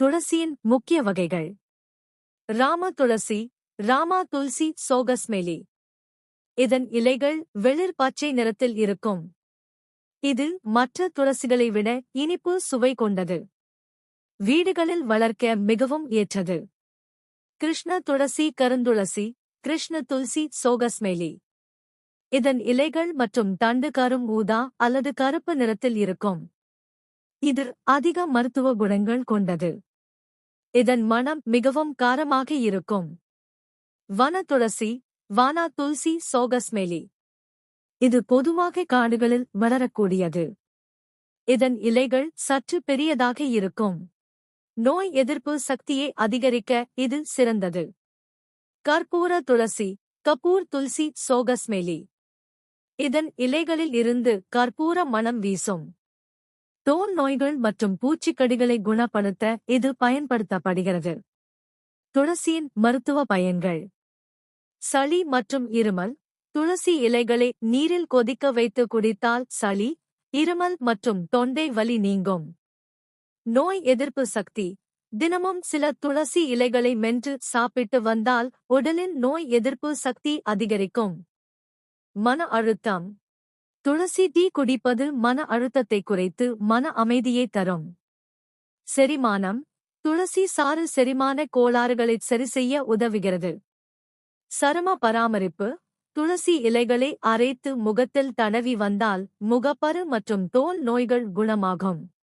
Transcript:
துளசியின் முக்கிய வகைகள். ராம துளசி, ராமா துல்சி சோகஸ்மெலி. இதன் இலைகள் வெளிர் பச்சை நிறத்தில் இருக்கும். இது மற்ற துளசிகளை விட இனிப்பு சுவை கொண்டது. வீடுகளில் வளர்க்க மிகவும் ஏற்றது. கிருஷ்ண துளசி கருந்துளசி, கிருஷ்ண துல்சி சோகஸ்மெலி. இதன் இலைகள் மற்றும் தண்டு கரும் ஊதா அல்லது கருப்பு நிறத்தில் இருக்கும். இது அதிக மருத்துவ குணங்கள் கொண்டது. இதன் மணம் மிகவும் காரமாக இருக்கும். வன துளசி, வானா துல்சி சோகஸ்மெலி. இது பொதுவாக காடுகளில் வளரக்கூடியது. இதன் இலைகள் சற்று பெரியதாக இருக்கும். நோய் எதிர்ப்பு சக்தியை அதிகரிக்க இது சிறந்தது. கற்பூர துளசி, கபூர் துல்சி சோகஸ்மெலி. இதன் இலைகளில் இருந்து கற்பூர மணம் வீசும். தோல் நோய்கள் மற்றும் பூச்சிக்கடிகளை குணப்படுத்த இது பயன்படுத்தப்படுகிறது. துளசியின் மருத்துவ பயன்கள். சளி மற்றும் இருமல். துளசி இலைகளை நீரில் கொதிக்க வைத்து குடித்தால் சளி, இருமல் மற்றும் தொண்டை வலி நீங்கும். நோய் எதிர்ப்பு சக்தி. தினமும் சில துளசி இலைகளை மென்று சாப்பிட்டு வந்தால் உடலின் நோய் எதிர்ப்பு சக்தி அதிகரிக்கும். மன அழுத்தம். துளசி டீ குடிப்பது மன அழுத்தத்தை குறைத்து மன அமைதியை தரும். செரிமானம். துளசி சாறு செரிமான கோளாறுகளை சரிசெய்ய உதவுகிறது. சரும பராமரிப்பு. துளசி இலைகளை அரைத்து முகத்தில் தடவி வந்தால் முகப்பரு மற்றும் தோல் நோய்கள் குணமாகும்.